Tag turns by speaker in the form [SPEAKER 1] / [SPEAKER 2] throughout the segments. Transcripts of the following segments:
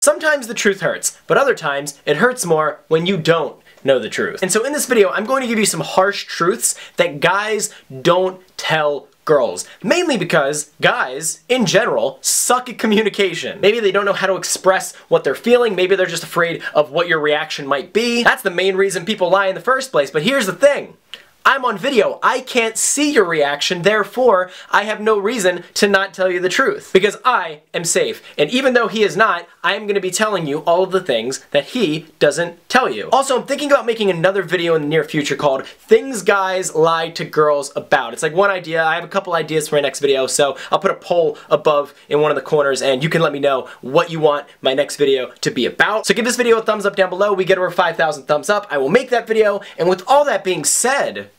[SPEAKER 1] Sometimes the truth hurts, but other times it hurts more when you don't know the truth. And so in this video, I'm going to give you some harsh truths that guys don't tell girls. Mainly because guys, in general, suck at communication. Maybe they don't know how to express what they're feeling, maybe they're just afraid of what your reaction might be. That's the main reason people lie in the first place, but here's the thing. I'm on video. I can't see your reaction, therefore, I have no reason to not tell you the truth. Because I am safe. And even though he is not, I am going to be telling you all of the things that he doesn't tell you. Also, I'm thinking about making another video in the near future called Things Guys Lie to Girls About. It's like one idea. I have a couple ideas for my next video, so I'll put a poll above in one of the corners and you can let me know what you want my next video to be about. So give this video a thumbs up down below. We get over 5,000 thumbs up. I will make that video. And with all that being said,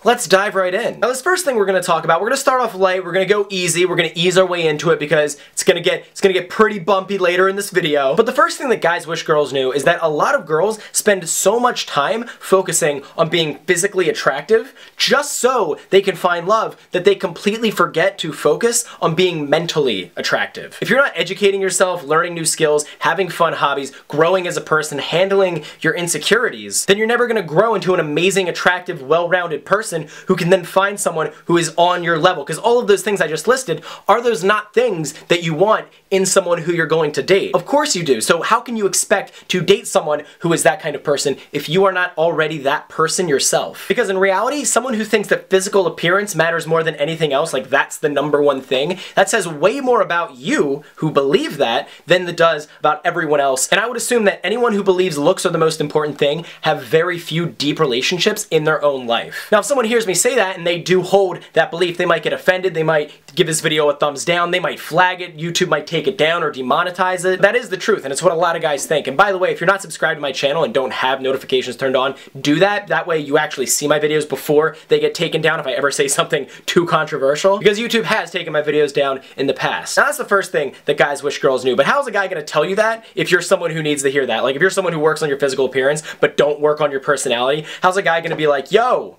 [SPEAKER 1] let's dive right in. Now this first thing we're going to talk about, we're going to start off light, we're going to go easy, we're going to ease our way into it because it's going to get pretty bumpy later in this video. But the first thing that guys wish girls knew is that a lot of girls spend so much time focusing on being physically attractive just so they can find love that they completely forget to focus on being mentally attractive. If you're not educating yourself, learning new skills, having fun hobbies, growing as a person, handling your insecurities, then you're never going to grow into an amazing, attractive, well-rounded person who can then find someone who is on your level. Because all of those things I just listed, are those not things that you want in someone who you're going to date? Of course you do. So how can you expect to date someone who is that kind of person if you are not already that person yourself? Because in reality, someone who thinks that physical appearance matters more than anything else, like that's the #1 thing, that says way more about you who believe that than it does about everyone else. And I would assume that anyone who believes looks are the most important thing have very few deep relationships in their own life. Now if someone hears me say that and they do hold that belief, they might get offended, they might give this video a thumbs down, they might flag it, YouTube might take it down or demonetize it. That is the truth, and it's what a lot of guys think. And by the way, if you're not subscribed to my channel and don't have notifications turned on, do that. That way you actually see my videos before they get taken down if I ever say something too controversial. Because YouTube has taken my videos down in the past. Now that's the first thing that guys wish girls knew. But how's a guy gonna tell you that if you're someone who needs to hear that? Like if you're someone who works on your physical appearance but don't work on your personality, how's a guy gonna be like, yo,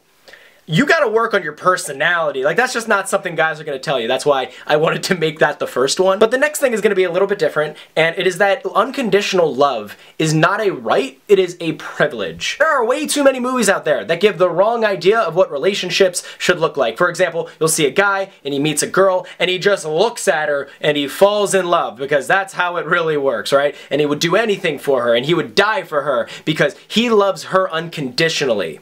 [SPEAKER 1] you gotta work on your personality? Like, that's just not something guys are gonna tell you. That's why I wanted to make that the first one. But the next thing is gonna be a little bit different, and it is that unconditional love is not a right, it is a privilege. There are way too many movies out there that give the wrong idea of what relationships should look like. For example, you'll see a guy, and he meets a girl, and he just looks at her, and he falls in love, because that's how it really works, right? And he would do anything for her, and he would die for her, because he loves her unconditionally.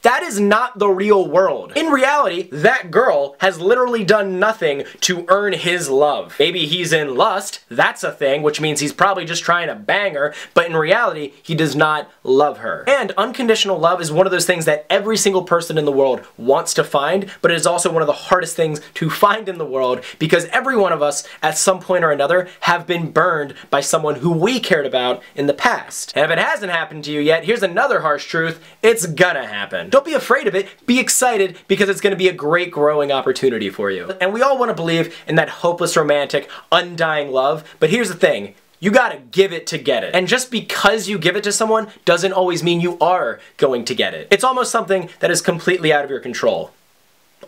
[SPEAKER 1] That is not the real world. In reality, that girl has literally done nothing to earn his love. Maybe he's in lust, that's a thing, which means he's probably just trying to bang her, but in reality, he does not love her. And unconditional love is one of those things that every single person in the world wants to find, but it is also one of the hardest things to find in the world because every one of us, at some point or another, have been burned by someone who we cared about in the past. And if it hasn't happened to you yet, here's another harsh truth, it's gonna happen. Don't be afraid of it, be excited because it's going to be a great growing opportunity for you. And we all want to believe in that hopeless romantic, undying love, but here's the thing, you gotta give it to get it. And just because you give it to someone doesn't always mean you are going to get it. It's almost something that is completely out of your control.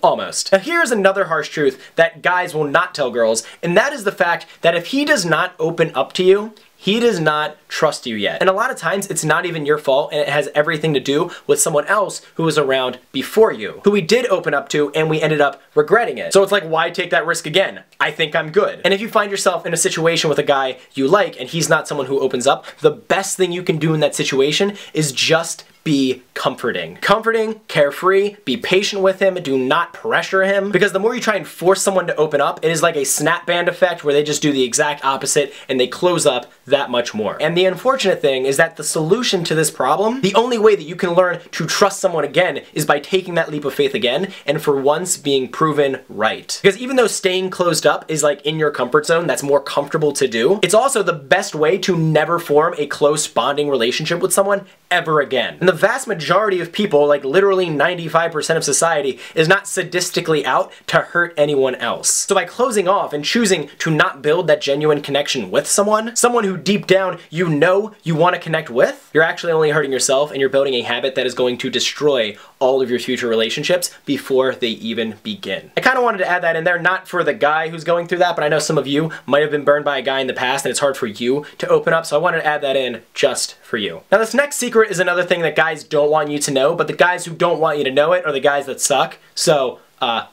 [SPEAKER 1] Almost. Now here's another harsh truth that guys will not tell girls, and that is the fact that if he does not open up to you, he does not trust you yet. And a lot of times it's not even your fault and it has everything to do with someone else who was around before you, who we did open up to and we ended up regretting it. So it's like, why take that risk again? I think I'm good. And if you find yourself in a situation with a guy you like and he's not someone who opens up, the best thing you can do in that situation is just be comforting. Comforting, carefree, be patient with him, do not pressure him, because the more you try and force someone to open up, it is like a snap band effect where they just do the exact opposite and they close up that much more. And the unfortunate thing is that the solution to this problem, the only way that you can learn to trust someone again is by taking that leap of faith again and for once being proven right. Because even though staying closed up is like in your comfort zone, that's more comfortable to do, it's also the best way to never form a close bonding relationship with someone ever again. And the vast majority of people, like literally 95% of society, is not sadistically out to hurt anyone else. So by closing off and choosing to not build that genuine connection with someone who who deep down you know you want to connect with, you're actually only hurting yourself, and you're building a habit that is going to destroy all of your future relationships before they even begin. I kind of wanted to add that in there, not for the guy who's going through that, but I know some of you might have been burned by a guy in the past and it's hard for you to open up, so I wanted to add that in just for you. Now this next secret is another thing that guys don't want you to know, but the guys who don't want you to know it are the guys that suck. So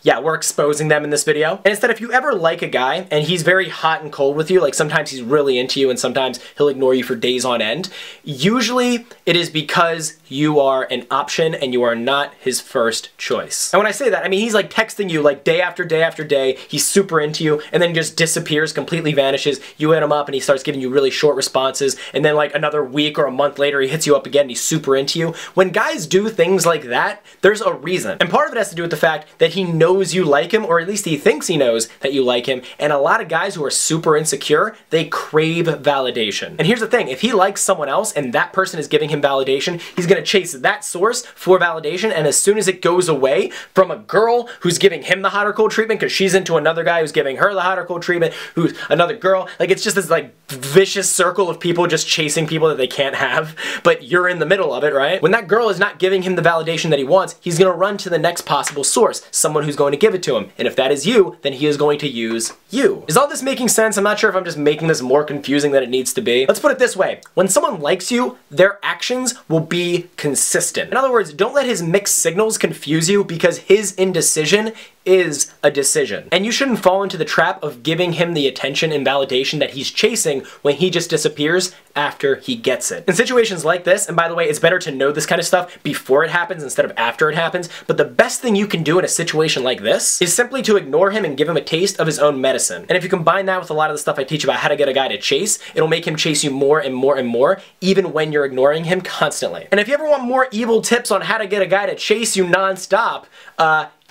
[SPEAKER 1] yeah, we're exposing them in this video. And it's that if you ever like a guy and he's very hot and cold with you, like sometimes he's really into you and sometimes he'll ignore you for days on end, usually it is because you are an option and you are not his first choice. And when I say that, I mean he's like texting you like day after day after day, he's super into you, and then just disappears, completely vanishes. You hit him up and he starts giving you really short responses, and then like another week or a month later he hits you up again and he's super into you. When guys do things like that, there's a reason. And part of it has to do with the fact that he knows you like him, or at least he thinks he knows that you like him. And a lot of guys who are super insecure, they crave validation. And here's the thing, if he likes someone else and that person is giving him validation, he's gonna chase that source for validation, and as soon as it goes away from a girl who's giving him the hot or cold treatment because she's into another guy who's giving her the hot or cold treatment, who's another girl, like it's just this like vicious circle of people just chasing people that they can't have, but you're in the middle of it, right? When that girl is not giving him the validation that he wants, he's gonna run to the next possible source, someone who's going to give it to him. And if that is you, then he is going to use you. Is all this making sense? I'm not sure if I'm just making this more confusing than it needs to be. Let's put it this way. When someone likes you, their actions will be consistent. In other words, don't let his mixed signals confuse you, because his indecision is a decision. And you shouldn't fall into the trap of giving him the attention and validation that he's chasing when he just disappears after he gets it. In situations like this, and by the way, it's better to know this kind of stuff before it happens instead of after it happens, but the best thing you can do in a situation like this is simply to ignore him and give him a taste of his own medicine. And if you combine that with a lot of the stuff I teach about how to get a guy to chase, it'll make him chase you more and more and more, even when you're ignoring him constantly. And if you ever want more evil tips on how to get a guy to chase you nonstop,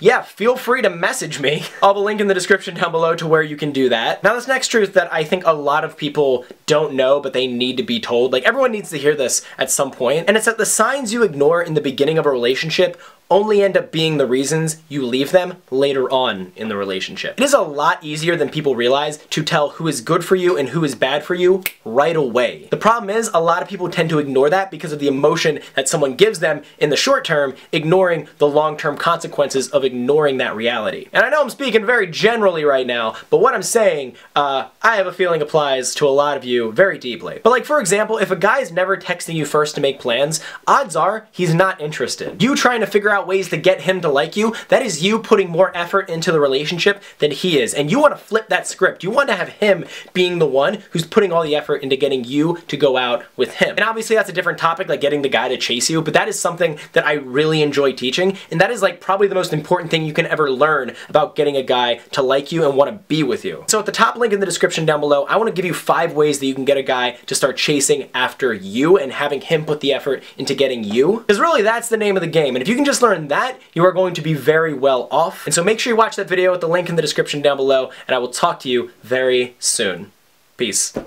[SPEAKER 1] yeah, feel free to message me. I'll have a link in the description down below to where you can do that. Now this next truth that I think a lot of people don't know, but they need to be told, like everyone needs to hear this at some point, and it's that the signs you ignore in the beginning of a relationship only end up being the reasons you leave them later on in the relationship. It is a lot easier than people realize to tell who is good for you and who is bad for you right away. The problem is a lot of people tend to ignore that because of the emotion that someone gives them in the short term, ignoring the long-term consequences of ignoring that reality. And I know I'm speaking very generally right now, but what I'm saying, I have a feeling applies to a lot of you very deeply. But like for example, if a guy is never texting you first to make plans, odds are he's not interested. You trying to figure out ways to get him to like you, that is you putting more effort into the relationship than he is. And you want to flip that script. You want to have him being the one who's putting all the effort into getting you to go out with him. And obviously that's a different topic, like getting the guy to chase you, but that is something that I really enjoy teaching, and that is like probably the most important thing you can ever learn about getting a guy to like you and want to be with you. So at the top link in the description down below, I want to give you 5 ways that you can get a guy to start chasing after you and having him put the effort into getting you. Because really that's the name of the game, and if you can just learn that, you are going to be very well off. And so make sure you watch that video with the link in the description down below, and I will talk to you very soon. Peace.